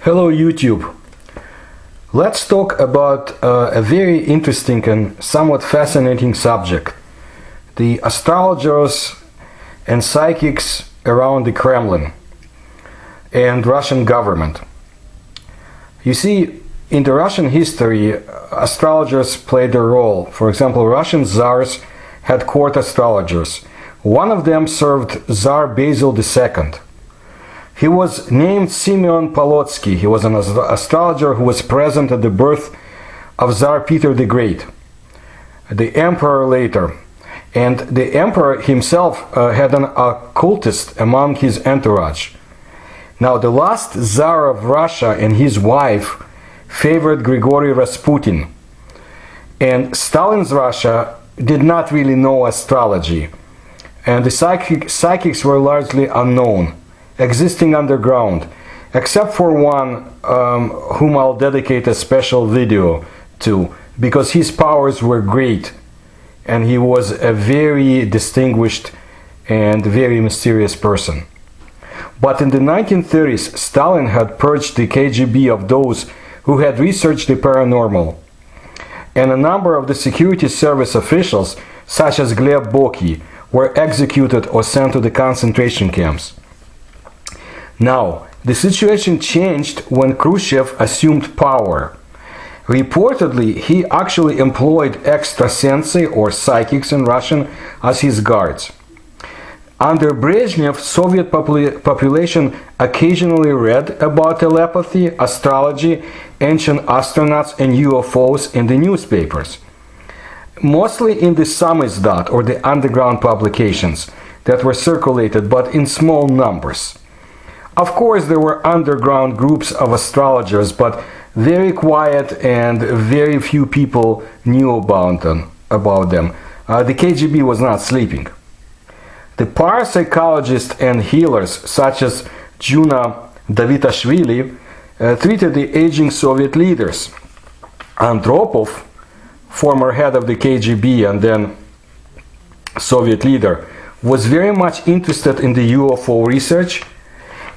Hello YouTube. Let's talk about a very interesting and somewhat fascinating subject. The astrologers and psychics around the Kremlin and Russian government. You see, in the Russian history, astrologers played a role. For example, Russian czars had court astrologers. One of them served Tsar Basil II. He was named Simeon Polotsky. He was an astrologer who was present at the birth of Tsar Peter the Great, the emperor later. And the emperor himself had an occultist among his entourage. Now, the last Tsar of Russia and his wife favored Grigory Rasputin. And Stalin's Russia did not really know astrology. And the psychics were largely unknown, existing underground, except for one whom I'll dedicate a special video to, because his powers were great and he was a very distinguished and very mysterious person. But in the 1930s, Stalin had purged the KGB of those who had researched the paranormal, and a number of the security service officials, such as Gleb Boki, were executed or sent to the concentration camps. Now, the situation changed when Khrushchev assumed power. Reportedly, he actually employed extrasensei, or psychics in Russian, as his guards. Under Brezhnev, Soviet population occasionally read about telepathy, astrology, ancient astronauts, and UFOs in the newspapers. Mostly in the samizdat, or the underground publications that were circulated, but in small numbers. Of course, there were underground groups of astrologers, but very quiet and very few people knew about them. The KGB was not sleeping. The parapsychologists and healers, such as Juna Davitashvili, treated the aging Soviet leaders. Andropov, former head of the KGB and then Soviet leader, was very much interested in the UFO research,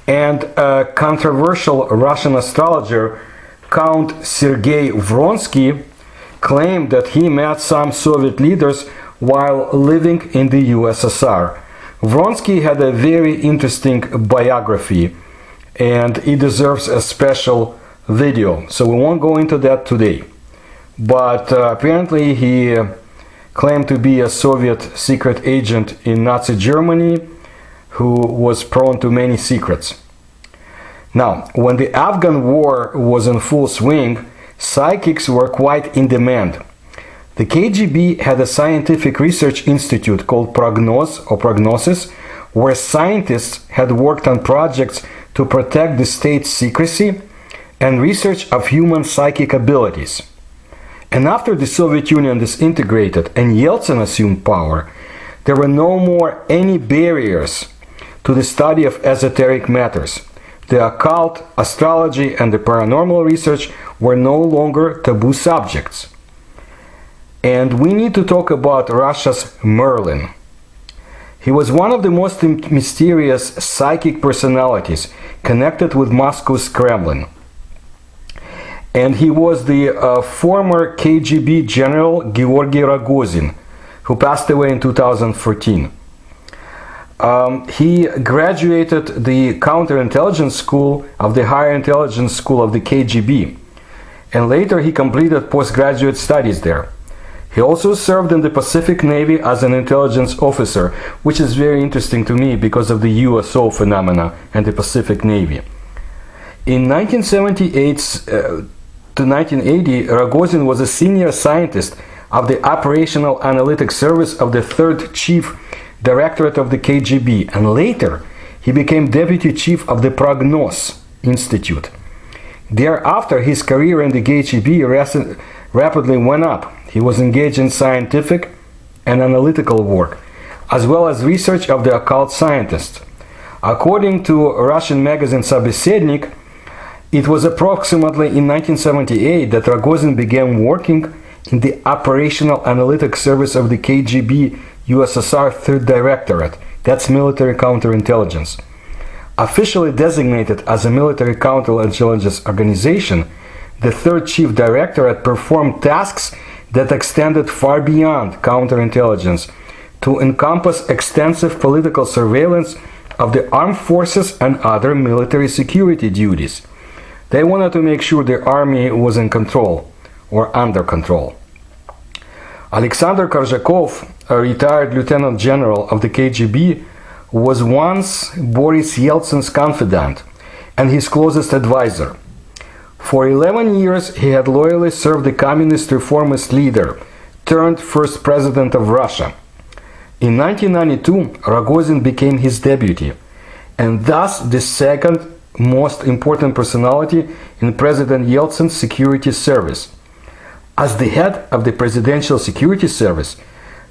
and a controversial Russian astrologer, Count Sergei Vronsky, claimed that he met some Soviet leaders while living in the USSR. Vronsky had a very interesting biography, and it deserves a special video, so we won't go into that today. But apparently he claimed to be a Soviet secret agent in Nazi Germany who was prone to many secrets. Now, when the Afghan war was in full swing, psychics were quite in demand. The KGB had a scientific research institute called Prognosis, where scientists had worked on projects to protect the state's secrecy and research of human psychic abilities. And after the Soviet Union disintegrated and Yeltsin assumed power, there were no more any barriers to the study of esoteric matters. The occult, astrology, and the paranormal research were no longer taboo subjects. And we need to talk about Russia's Merlin. He was one of the most mysterious psychic personalities connected with Moscow's Kremlin. And he was the former KGB general Georgy Rogozin, who passed away in 2014. He graduated the counterintelligence school of the higher intelligence school of the KGB, and later he completed postgraduate studies there. He also served in the Pacific Navy as an intelligence officer, which is very interesting to me because of the USO phenomena and the Pacific Navy. In 1978 to 1980, Rogozin was a senior scientist of the Operational Analytics Service of the 3rd Chief Directorate of the KGB, and later he became Deputy Chief of the Prognos Institute. Thereafter, his career in the KGB rapidly went up. He was engaged in scientific and analytical work, as well as research of the occult scientists. According to Russian magazine Sobesednik, it was approximately in 1978 that Rogozin began working in the Operational Analytics Service of the KGB USSR 3rd Directorate. That's military counterintelligence. officially designated as a military counterintelligence organization, the third chief directorate performed tasks that extended far beyond counterintelligence to encompass extensive political surveillance of the armed forces and other military security duties. They wanted to make sure the army was in control or under control. Alexander Korzhakov, a retired lieutenant general of the KGB, was once Boris Yeltsin's confidant and his closest advisor. For 11 years, he had loyally served the communist reformist leader, turned first president of Russia. In 1992, Rogozin became his deputy, and thus the second most important personality in President Yeltsin's security service. As the head of the Presidential Security Service,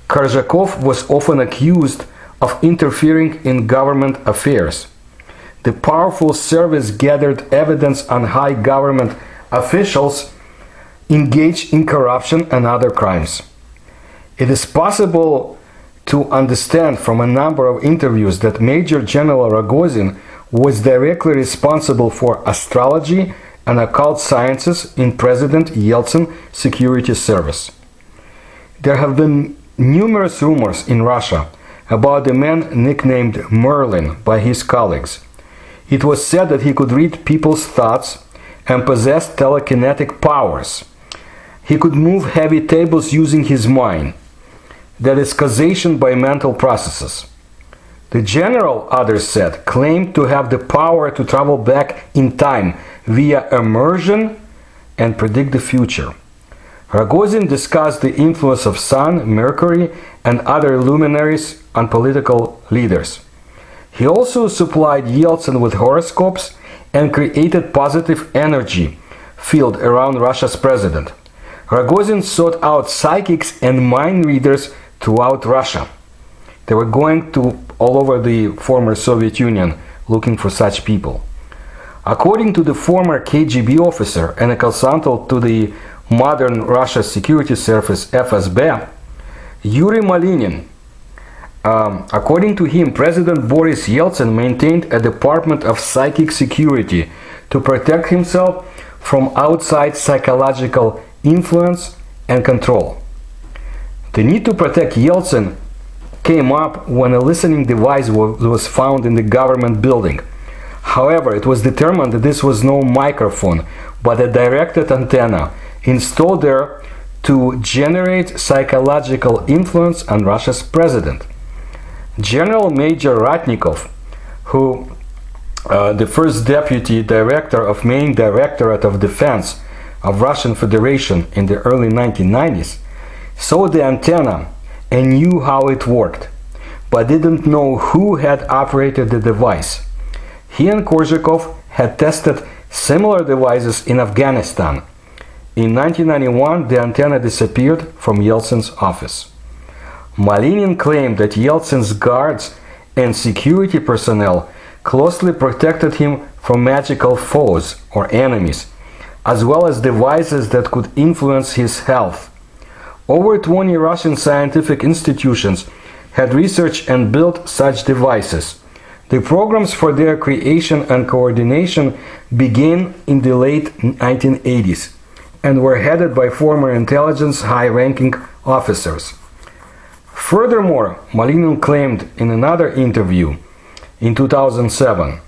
Korzhakov was often accused of interfering in government affairs. The powerful service gathered evidence on high government officials engaged in corruption and other crimes. It is possible to understand from a number of interviews that Major General Rogozin was directly responsible for astrology and occult sciences in President Yeltsin's security service. There have been numerous rumors in Russia about a man nicknamed Merlin by his colleagues. It was said that he could read people's thoughts and possessed telekinetic powers. He could move heavy tables using his mind. That is causation by mental processes. The general, others said, claimed to have the power to travel back in time via immersion and predict the future. Rogozin discussed the influence of Sun, Mercury, and other luminaries on political leaders. He also supplied Yeltsin with horoscopes and created positive energy field around Russia's president. Rogozin sought out psychics and mind readers throughout Russia. They were going to all over the former Soviet Union looking for such people. According to the former KGB officer and a consultant to the modern Russia security service FSB, Yuri Malinin, according to him, President Boris Yeltsin maintained a department of psychic security to protect himself from outside psychological influence and control. The need to protect Yeltsin came up when a listening device was found in the government building. However, it was determined that this was no microphone, but a directed antenna installed there to generate psychological influence on Russia's president. General Major Ratnikov, who the first deputy director of Main Directorate of Defense of Russian Federation in the early 1990s, saw the antenna and knew how it worked, but didn't know who had operated the device. He and Korzhakov had tested similar devices in Afghanistan. In 1991, the antenna disappeared from Yeltsin's office. Malinin claimed that Yeltsin's guards and security personnel closely protected him from magical foes or enemies, as well as devices that could influence his health. Over 20 Russian scientific institutions had researched and built such devices. The programs for their creation and coordination began in the late 1980s and were headed by former intelligence high-ranking officers. Furthermore, Malinin claimed in another interview in 2007,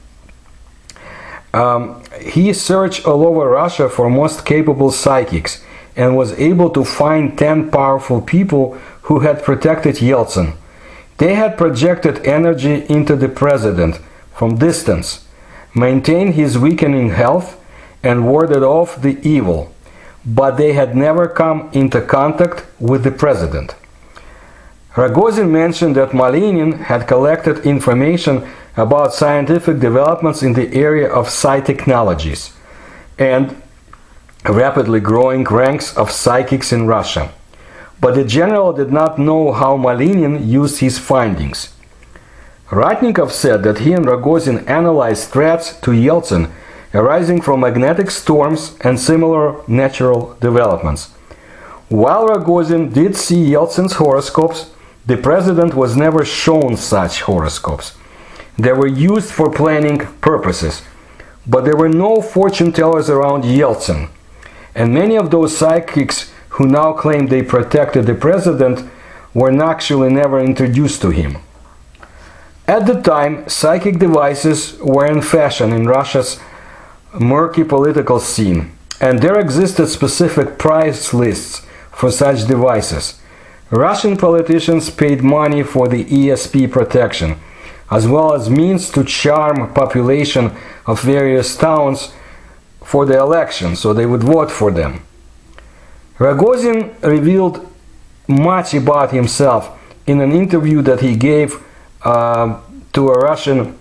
he searched all over Russia for most capable psychics and was able to find 10 powerful people who had protected Yeltsin. They had projected energy into the president from distance, maintained his weakening health, and warded off the evil, but they had never come into contact with the president. Rogozin mentioned that Malinin had collected information about scientific developments in the area of psi technologies and rapidly growing ranks of psychics in Russia. But the general did not know how Malinin used his findings. Ratnikov said that he and Rogozin analyzed threats to Yeltsin arising from magnetic storms and similar natural developments. While Rogozin did see Yeltsin's horoscopes, the president was never shown such horoscopes. They were used for planning purposes. But there were no fortune tellers around Yeltsin. And many of those psychics who now claim they protected the president were actually never introduced to him. At the time, psychic devices were in fashion in Russia's murky political scene, and there existed specific price lists for such devices. Russian politicians paid money for the ESP protection, as well as means to charm population of various towns for the election, so they would vote for them. Rogozin revealed much about himself in an interview that he gave to a Russian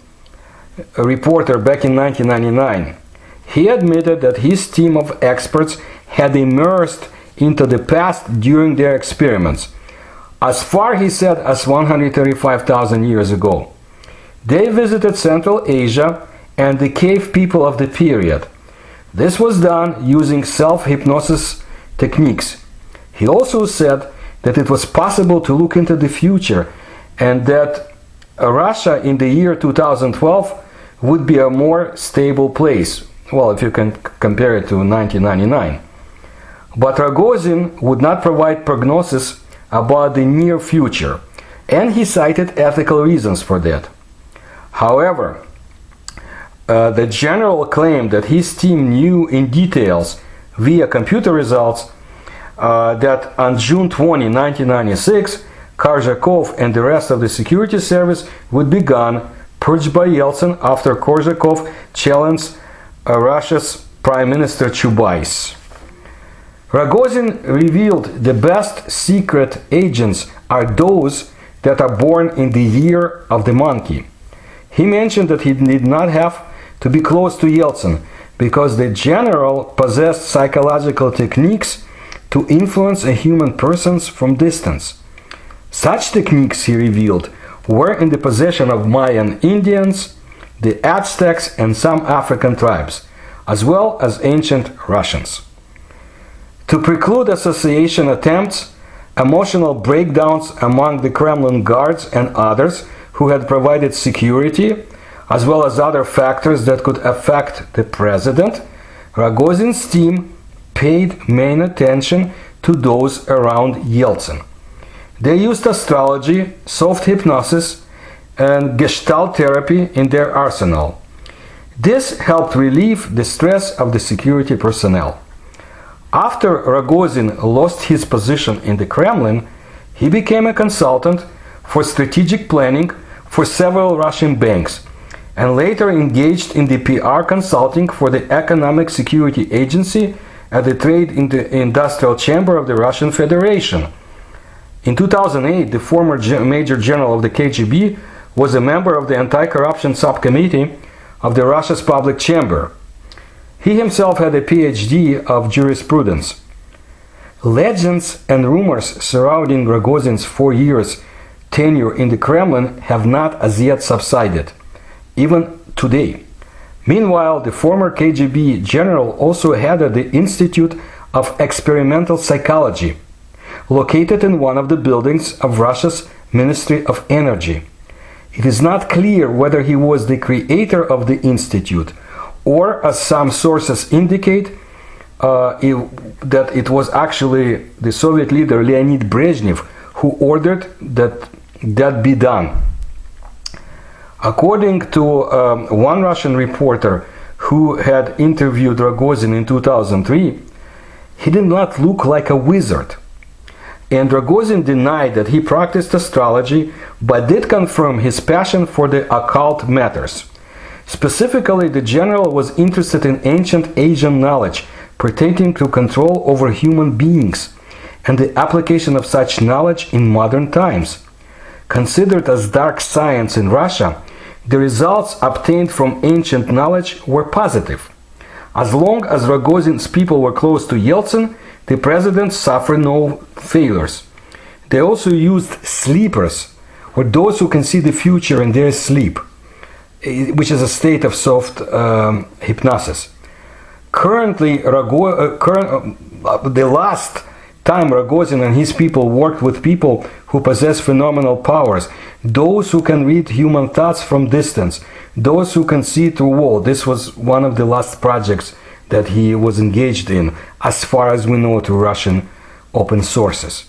reporter back in 1999. He admitted that his team of experts had immersed into the past during their experiments, as far, he said, as 135,000 years ago. They visited Central Asia and the cave people of the period. This was done using self-hypnosis techniques. He also said that it was possible to look into the future and that Russia in the year 2012 would be a more stable place. Well, if you can compare it to 1999. But Rogozin would not provide prognosis about the near future, and he cited ethical reasons for that. However, the general claimed that his team knew in details via computer results that on June 20, 1996, Korzhakov and the rest of the security service would be gone, purged by Yeltsin after Korzhakov challenged Russia's Prime Minister Chubais. Rogozin revealed the best secret agents are those that are born in the year of the monkey. He mentioned that he did not have to be close to Yeltsin because the general possessed psychological techniques to influence a human person from distance. Such techniques, he revealed, were in the possession of Mayan Indians, the Aztecs, and some African tribes, as well as ancient Russians. To preclude association attempts, emotional breakdowns among the Kremlin guards and others who had provided security, as well as other factors that could affect the president, Rogozin's team paid main attention to those around Yeltsin. They used astrology, soft hypnosis, and Gestalt therapy in their arsenal. This helped relieve the stress of the security personnel. After Rogozin lost his position in the Kremlin, he became a consultant for strategic planning for several Russian banks, and later engaged in the PR consulting for the Economic Security Agency at the Trade Industrial Chamber of the Russian Federation. In 2008, the former Major General of the KGB was a member of the Anti-Corruption Subcommittee of the Russia's Public Chamber. He himself had a PhD of jurisprudence. Legends and rumors surrounding Rogozin's 4 years tenure in the Kremlin have not as yet subsided, even today. Meanwhile, the former KGB general also headed the Institute of Experimental Psychology, located in one of the buildings of Russia's Ministry of Energy. It is not clear whether he was the creator of the institute, or, as some sources indicate, that it was actually the Soviet leader Leonid Brezhnev who ordered that be done. According to one Russian reporter who had interviewed Rogozin in 2003, he did not look like a wizard. And Rogozin denied that he practiced astrology, but did confirm his passion for the occult matters. Specifically, the general was interested in ancient Asian knowledge pertaining to control over human beings and the application of such knowledge in modern times. Considered as dark science in Russia, the results obtained from ancient knowledge were positive. As long as Rogozin's people were close to Yeltsin, the president suffered no failures. They also used sleepers, or those who can see the future in their sleep, which is a state of soft hypnosis. Currently, the last time Rogozin and his people worked with people who possess phenomenal powers, those who can read human thoughts from distance, those who can see through wall. This was one of the last projects that he was engaged in, as far as we know, through Russian open sources.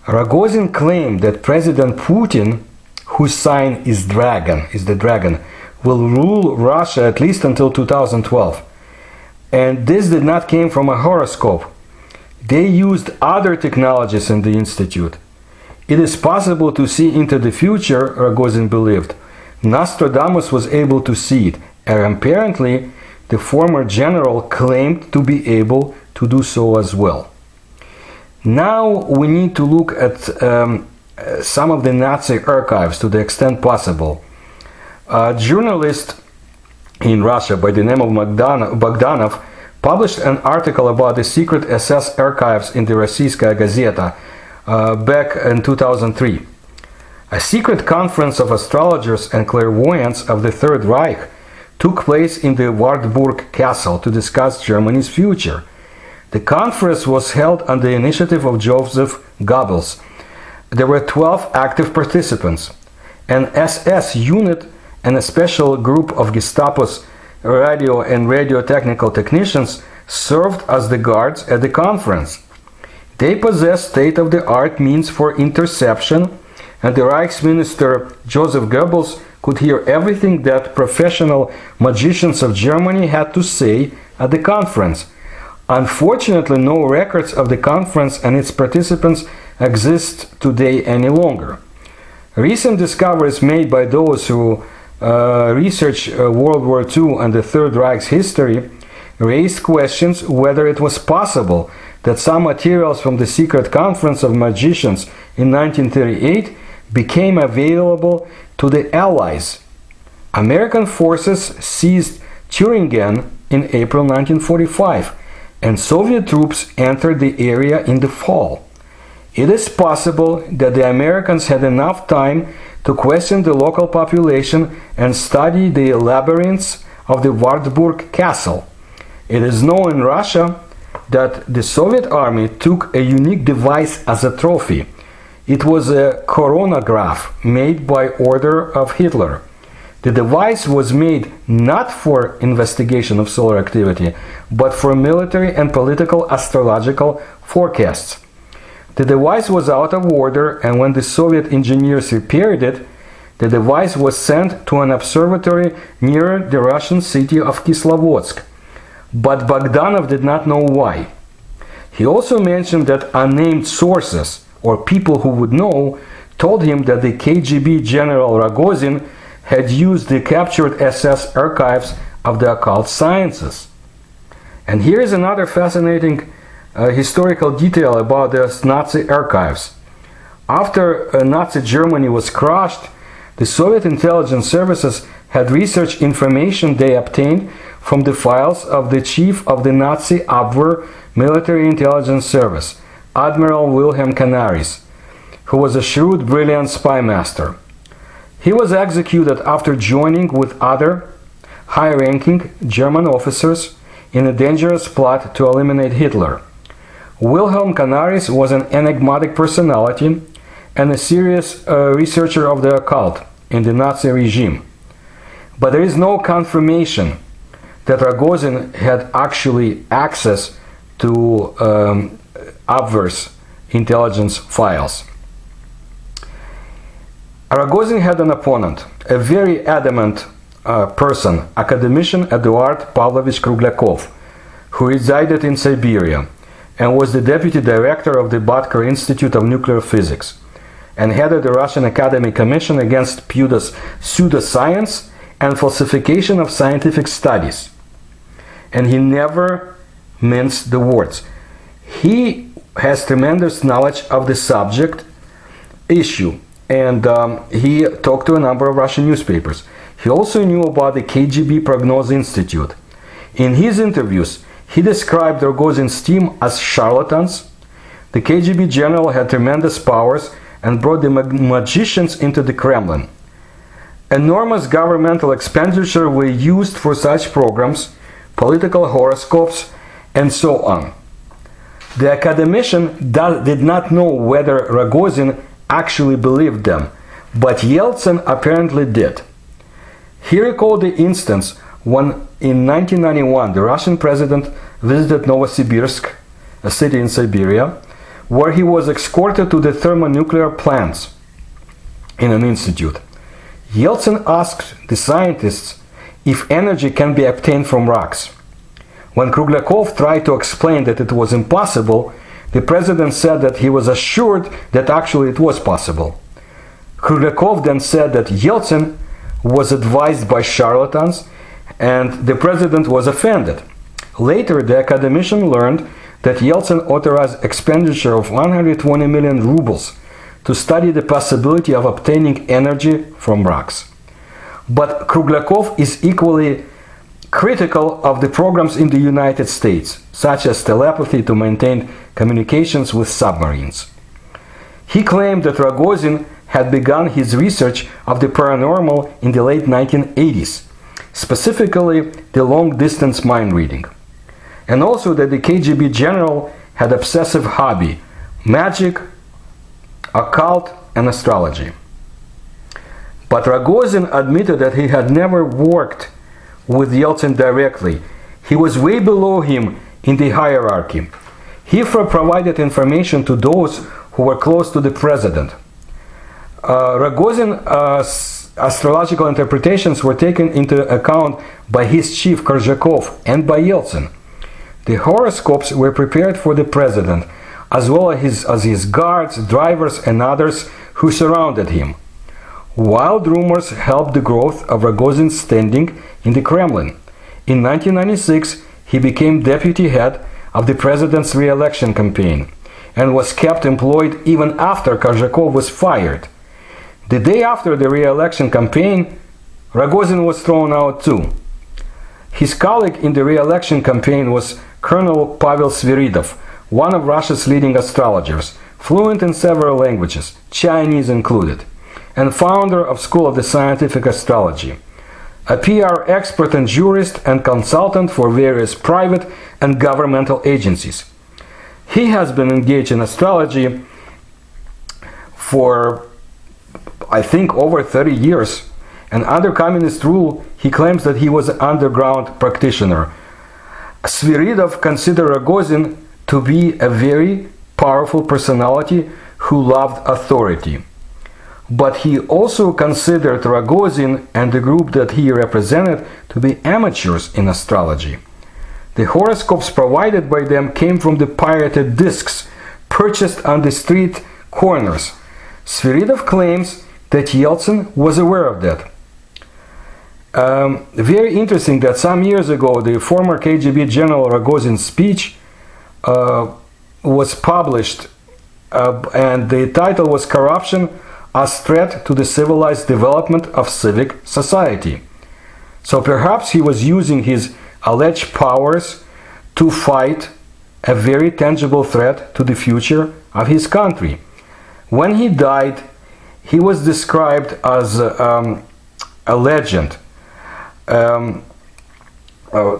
Rogozin claimed that President Putin, whose sign is the dragon, will rule Russia at least until 2012. And this did not come from a horoscope. They used other technologies in the institute. It is possible to see into the future, Rogozin believed. Nostradamus was able to see it, and apparently the former general claimed to be able to do so as well. Now we need to look at some of the Nazi archives to the extent possible. A journalist in Russia by the name of Bogdanov published an article about the secret SS archives in the Rossiyskaya Gazeta back in 2003. A secret conference of astrologers and clairvoyants of the Third Reich took place in the Wartburg Castle to discuss Germany's future. The conference was held on the initiative of Joseph Goebbels. There were 12 active participants. An SS unit and a special group of Gestapo's radio and radio technical technicians served as the guards at the conference. They possessed state-of-the-art means for interception, and the Reichsminister Joseph Goebbels could hear everything that professional magicians of Germany had to say at the conference. Unfortunately, no records of the conference and its participants exist today any longer. Recent discoveries made by those who research World War II and the Third Reich's history raised questions whether it was possible that some materials from the secret conference of magicians in 1938 became available to the Allies. American forces seized Thuringen in April 1945, and Soviet troops entered the area in the fall. It is possible that the Americans had enough time to question the local population and study the labyrinths of the Wartburg Castle. It is known in Russia that the Soviet army took a unique device as a trophy. It was a coronagraph made by order of Hitler. The device was made not for investigation of solar activity, but for military and political astrological forecasts. The device was out of order, and when the Soviet engineers repaired it, the device was sent to an observatory near the Russian city of Kislovodsk. But Bogdanov did not know why. He also mentioned that unnamed sources, or people who would know, told him that the KGB General Rogozin had used the captured SS archives of the occult sciences. And here is another fascinating historical detail about the Nazi archives. After Nazi Germany was crushed, the Soviet intelligence services had researched information they obtained from the files of the chief of the Nazi Abwehr military intelligence service, Admiral Wilhelm Canaris, who was a shrewd, brilliant spy master. He was executed after joining with other high-ranking German officers in a dangerous plot to eliminate Hitler. Wilhelm Canaris was an enigmatic personality and a serious researcher of the occult in the Nazi regime. But there is no confirmation that Rogozin had actually access to Abwehr's intelligence files. Rogozin had an opponent, a very adamant person, academician Eduard Pavlovich Krugliakov, who resided in Siberia and was the deputy director of the Butker Institute of Nuclear Physics and headed the Russian Academy Commission against pseudoscience and falsification of scientific studies. And he never minced the words. He has tremendous knowledge of the subject issue, and he talked to a number of Russian newspapers. He also knew about the KGB Prognoz Institute. In his interviews, he described Rogozin's team as charlatans. The KGB general had tremendous powers and brought the magicians into the Kremlin. Enormous governmental expenditure were used for such programs, political horoscopes, and so on. The academician did not know whether Rogozin actually believed them, but Yeltsin apparently did. He recalled the instance when in 1991 the Russian president visited Novosibirsk, a city in Siberia, where he was escorted to the thermonuclear plants in an institute. Yeltsin asked the scientists if energy can be obtained from rocks. When Kruglякov tried to explain that it was impossible, the president said that he was assured that actually it was possible. Kruglякov then said that Yeltsin was advised by charlatans, and the president was offended. Later, the academician learned that Yeltsin authorized expenditure of 120 million rubles to study the possibility of obtaining energy from rocks. But Kruglякov is equally critical of the programs in the United States, such as telepathy to maintain communications with submarines. He claimed that Rogozin had begun his research of the paranormal in the late 1980s, specifically the long-distance mind reading, and also that the KGB general had obsessive hobby, magic, occult, and astrology. But Rogozin admitted that he had never worked with Yeltsin directly. He was way below him in the hierarchy. He provided information to those who were close to the president. Rogozin's astrological interpretations were taken into account by his chief Korzhakov and by Yeltsin. The horoscopes were prepared for the president, as well as his guards, drivers, and others who surrounded him. Wild rumors helped the growth of Rogozin's standing in the Kremlin. In 1996, he became deputy head of the president's re-election campaign and was kept employed even after Korzhakov was fired. The day after the re-election campaign, Rogozin was thrown out too. His colleague in the re-election campaign was Colonel Pavel Sviridov, one of Russia's leading astrologers, fluent in several languages, Chinese included, and founder of School of the Scientific Astrology, a PR expert and jurist and consultant for various private and governmental agencies. He has been engaged in astrology for, I think, over 30 years, and under communist rule, he claims that he was an underground practitioner. Sviridov considered Rogozin to be a very powerful personality who loved authority. But he also considered Rogozin and the group that he represented to be amateurs in astrology. The horoscopes provided by them came from the pirated discs purchased on the street corners. Sviridov claims that Yeltsin was aware of that. Very interesting that some years ago the former KGB general Rogozin's speech was published, and the title was "Corruption as Threat to the Civilized Development of Civic Society." So perhaps he was using his alleged powers to fight a very tangible threat to the future of his country. When he died, he was described as a legend,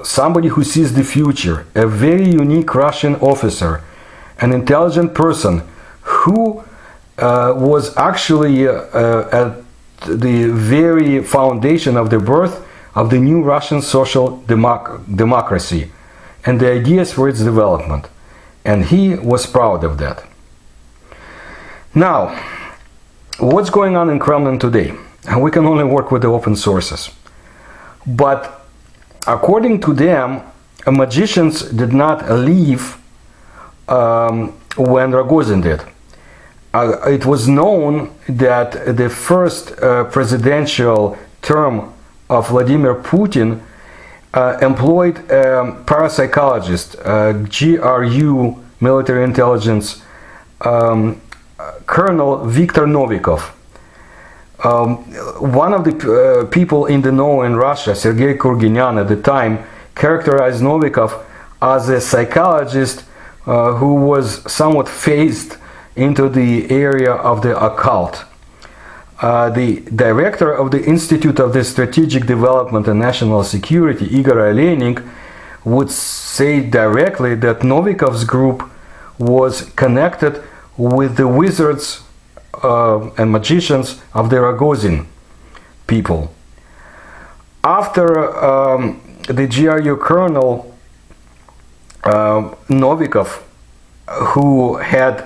somebody who sees the future, a very unique Russian officer, an intelligent person who was actually at the very foundation of the birth of the new Russian social democracy and the ideas for its development. And he was proud of that. Now, what's going on in Kremlin today? And we can only work with the open sources. But according to them, magicians did not leave when Rogozin did. It was known that the first presidential term of Vladimir Putin employed a parapsychologist, GRU military intelligence Colonel Viktor Novikov. One of the people in the know in Russia, Sergei Kurginian at the time, characterized Novikov as a psychologist who was somewhat phased into the area of the occult. The director of the Institute of the Strategic Development and National Security, Igor Aleynik, would say directly that Novikov's group was connected with the wizards and magicians of the Rogozin people. After the GRU colonel Novikov, who had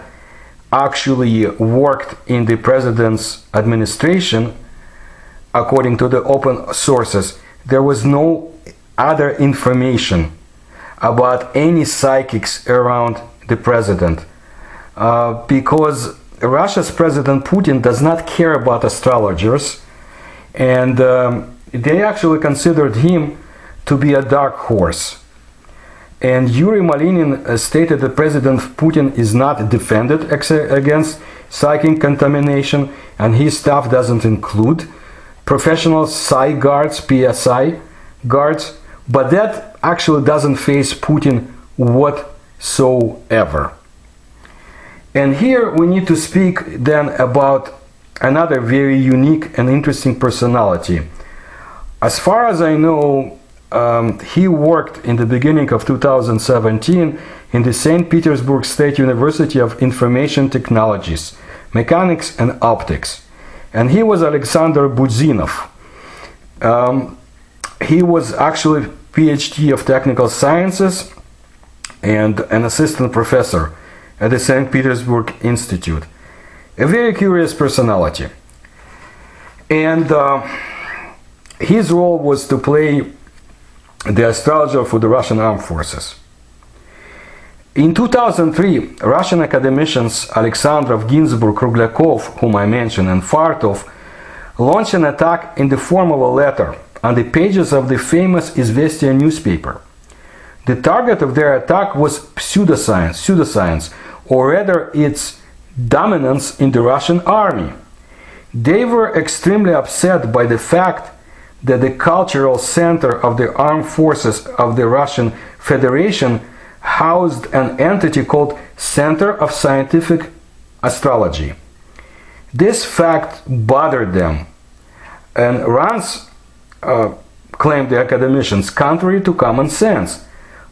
actually worked in the president's administration, according to the open sources, there was no other information about any psychics around the president, because Russia's President Putin does not care about astrologers, and they actually considered him to be a dark horse. And Yuri Malinin stated that President Putin is not defended against psychic contamination, and his staff doesn't include professional Psi guards, PSI guards, but that actually doesn't faze Putin whatsoever. And here we need to speak then about another very unique and interesting personality. As far as I know, he worked in the beginning of 2017 in the St. Petersburg State University of Information Technologies, Mechanics and Optics. And he was Alexander Buzinov. He was actually PhD of Technical Sciences and an assistant professor at the St. Petersburg Institute. A very curious personality. And his role was to play the astrologer for the Russian armed forces. In 2003, Russian academicians Alexandrov, Ginzburg, Krugliakov, whom I mentioned, and Fartov launched an attack in the form of a letter on the pages of the famous Izvestia newspaper. The target of their attack was pseudoscience, or rather its dominance in the Russian army. They were extremely upset by the fact that the cultural center of the armed forces of the Russian Federation housed an entity called Center of Scientific Astrology. This fact bothered them, and runs, claimed the academicians, contrary to common sense.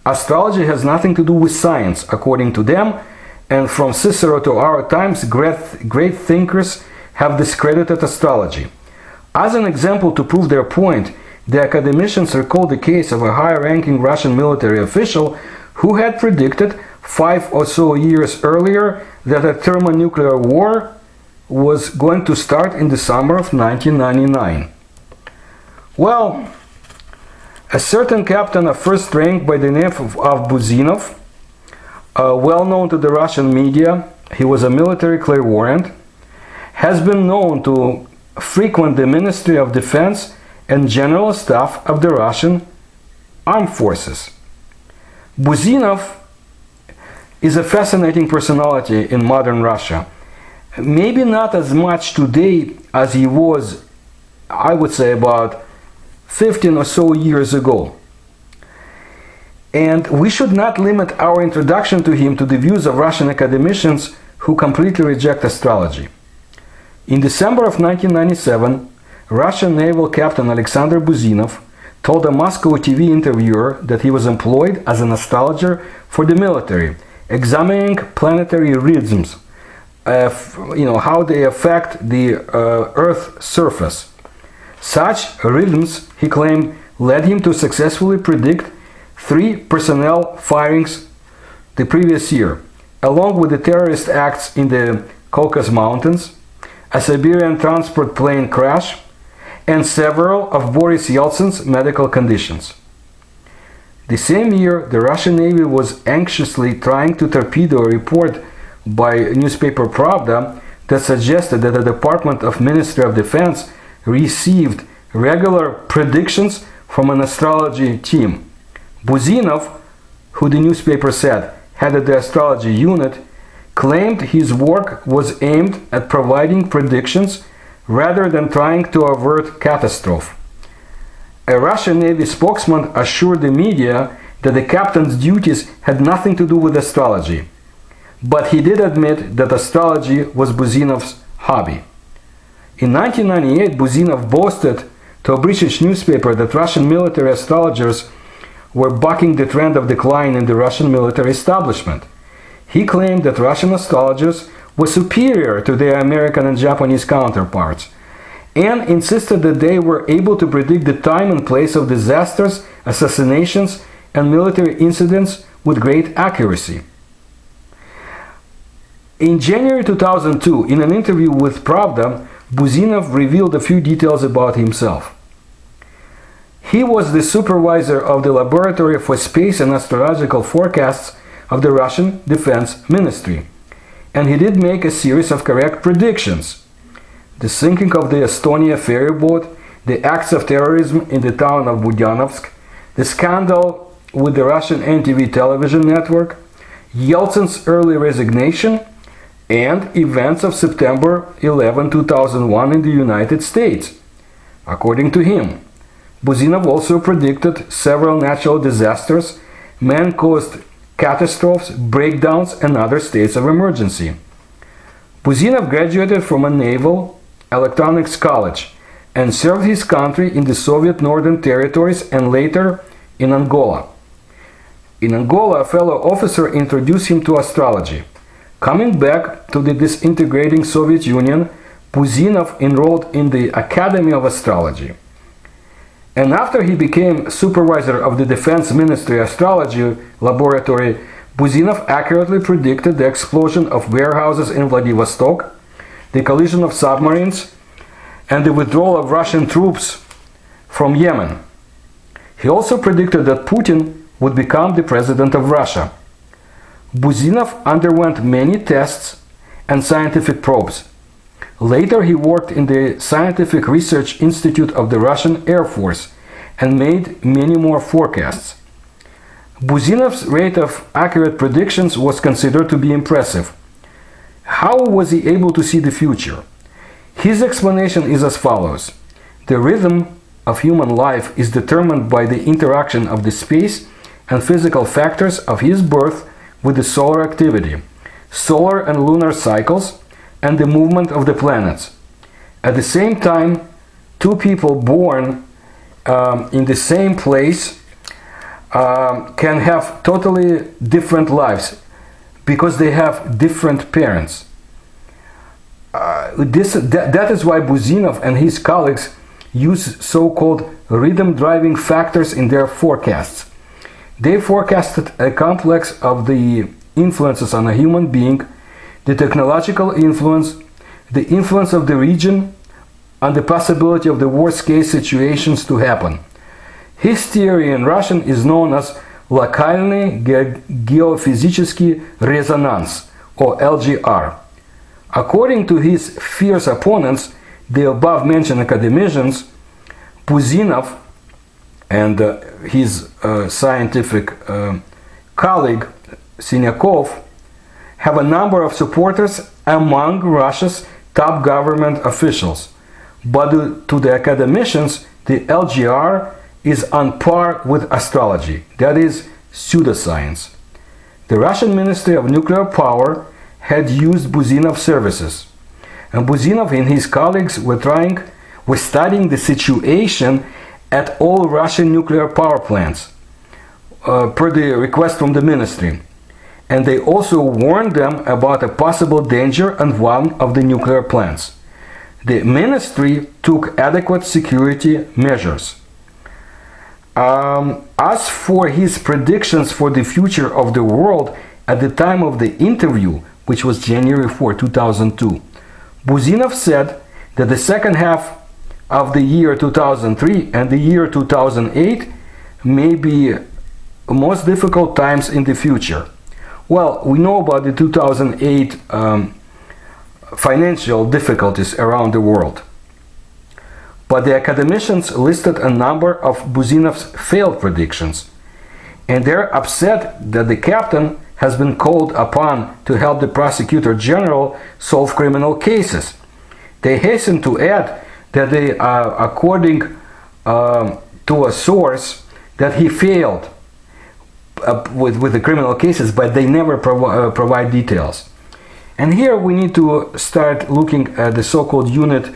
Astrology has nothing to do with science, according to them, and from Cicero to our times, great thinkers have discredited astrology. As an example to prove their point, the academicians recalled the case of a high-ranking Russian military official who had predicted 5 or so years earlier that a thermonuclear war was going to start in the summer of 1999. Well, a certain captain of first rank by the name of Buzinov, well known to the Russian media, he was a military clairvoyant, has been known to frequent the Ministry of Defense and General Staff of the Russian Armed Forces. Buzinov is a fascinating personality in modern Russia. Maybe not as much today as he was, I would say, about 15 or so years ago. And we should not limit our introduction to him to the views of Russian academicians who completely reject astrology. In December of 1997, Russian naval captain Alexander Buzinov told a Moscow TV interviewer that he was employed as an astrologer for the military, examining planetary rhythms, how they affect the Earth's surface. Such rhythms, he claimed, led him to successfully predict 3 personnel firings the previous year, along with the terrorist acts in the Caucasus Mountains, a Siberian transport plane crash, and several of Boris Yeltsin's medical conditions. The same year, the Russian Navy was anxiously trying to torpedo a report by newspaper Pravda that suggested that the Department of Ministry of Defense received regular predictions from an astrology team. Buzinov, who the newspaper said headed the astrology unit, claimed his work was aimed at providing predictions rather than trying to avert catastrophe. A Russian Navy spokesman assured the media that the captain's duties had nothing to do with astrology, but he did admit that astrology was Buzinov's hobby. In 1998, Buzinov boasted to a British newspaper that Russian military astrologers were bucking the trend of decline in the Russian military establishment. He claimed that Russian astrologers was superior to their American and Japanese counterparts, and insisted that they were able to predict the time and place of disasters, assassinations, and military incidents with great accuracy. In January 2002, in an interview with Pravda, Buzynov revealed a few details about himself. He was the supervisor of the Laboratory for Space and Astrological Forecasts of the Russian Defense Ministry, and he did make a series of correct predictions. The sinking of the Estonia ferry boat, the acts of terrorism in the town of Budyanovsk, the scandal with the Russian NTV television network, Yeltsin's early resignation, and events of September 11, 2001 in the United States. According to him, Buzynov also predicted several natural disasters, man-caused catastrophes, breakdowns, and other states of emergency. Buzynov graduated from a naval electronics college and served his country in the Soviet Northern Territories and later in Angola. In Angola, a fellow officer introduced him to astrology. Coming back to the disintegrating Soviet Union, Buzynov enrolled in the Academy of Astrology. And after he became supervisor of the Defense Ministry Astrology Laboratory, Buzynov accurately predicted the explosion of warehouses in Vladivostok, the collision of submarines, and the withdrawal of Russian troops from Yemen. He also predicted that Putin would become the president of Russia. Buzynov underwent many tests and scientific probes. Later he worked in the Scientific Research Institute of the Russian Air Force and made many more forecasts. Buzynov's rate of accurate predictions was considered to be impressive. How was he able to see the future? His explanation is as follows. The rhythm of human life is determined by the interaction of the space and physical factors of his birth with the solar activity, solar and lunar cycles, and the movement of the planets. At the same time, two people born in the same place can have totally different lives because they have different parents. That is why Buzynov and his colleagues use so-called rhythm-driving factors in their forecasts. They forecasted a complex of the influences on a human being, the technological influence, the influence of the region, and the possibility of the worst-case situations to happen. His theory in Russian is known as Локальный геофизический резонанс, or LGR. According to his fierce opponents, the above-mentioned academicians, Buzynov and his scientific colleague Sinyakov have a number of supporters among Russia's top government officials. But to the academicians, the LGR is on par with astrology, that is, pseudoscience. The Russian Ministry of Nuclear Power had used Buzynov's services, and Buzynov and his colleagues were studying the situation at all Russian nuclear power plants, per the request from the ministry. And they also warned them about a possible danger on one of the nuclear plants. The ministry took adequate security measures. As for his predictions for the future of the world at the time of the interview, which was January 4, 2002, Buzynov said that the second half of the year 2003 and the year 2008 may be most difficult times in the future. Well, we know about the 2008 financial difficulties around the world. But the academicians listed a number of Buzynov's failed predictions, and they're upset that the captain has been called upon to help the prosecutor general solve criminal cases. They hasten to add that they, according to a source, that he failed with the criminal cases, but they never provide details. And here we need to start looking at the so-called unit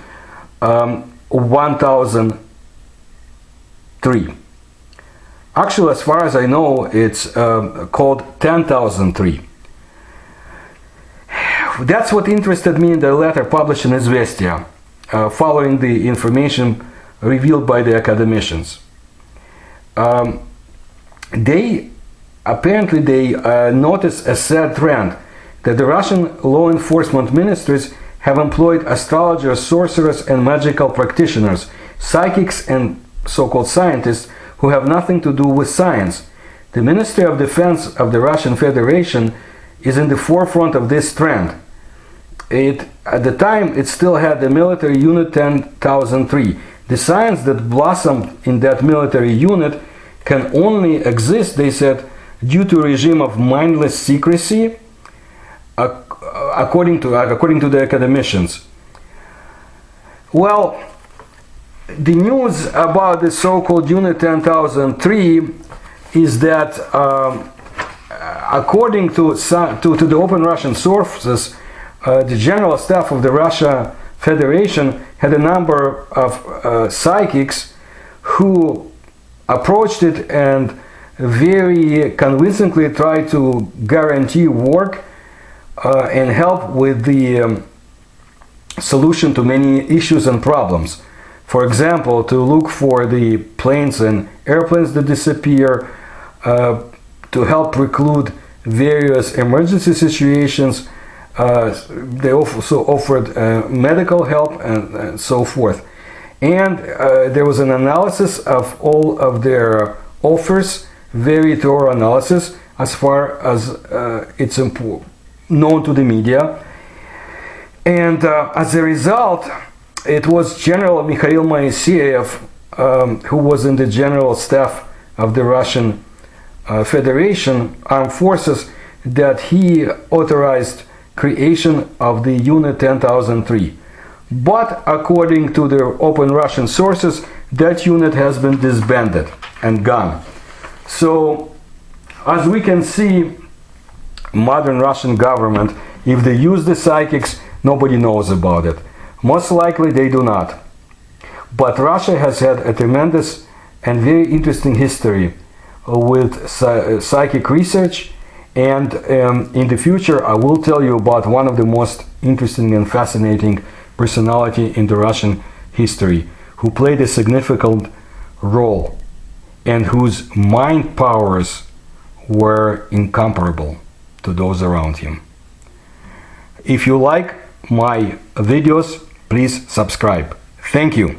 1003. Actually, as far as I know, it's called 10,003. That's what interested me in the letter published in Izvestia, following the information revealed by the academicians. They noticed a sad trend that the Russian law enforcement ministries have employed astrologers, sorcerers, and magical practitioners, psychics, and so-called scientists who have nothing to do with science. The Ministry of Defense of the Russian Federation is in the forefront of this trend. At the time, it still had the military unit 10,003. The science that blossomed in that military unit can only exist, they said, due to a regime of mindless secrecy, according to the academicians. Well, the news about the so-called Unit 10,003 is that, according to the open Russian sources, the General Staff of the Russia Federation had a number of psychics who approached it and very convincingly tried to guarantee work and help with the solution to many issues and problems. For example, to look for the planes and airplanes that disappear, to help preclude various emergency situations. They also offered medical help and so forth. And there was an analysis of all of their offers, very thorough analysis as far as it's known to the media. And as a result, it was General Mikhail Moiseyev, who was in the General Staff of the Russian Federation Armed Forces, that he authorized creation of the Unit 10,003. But according to the open Russian sources, that unit has been disbanded and gone. So, as we can see, modern Russian government, if they use the psychics, nobody knows about it. Most likely they do not. But Russia has had a tremendous and very interesting history with psychic research, and in the future I will tell you about one of the most interesting and fascinating personality in the Russian history, who played a significant role and whose mind powers were incomparable to those around him. If you like my videos, please subscribe. Thank you.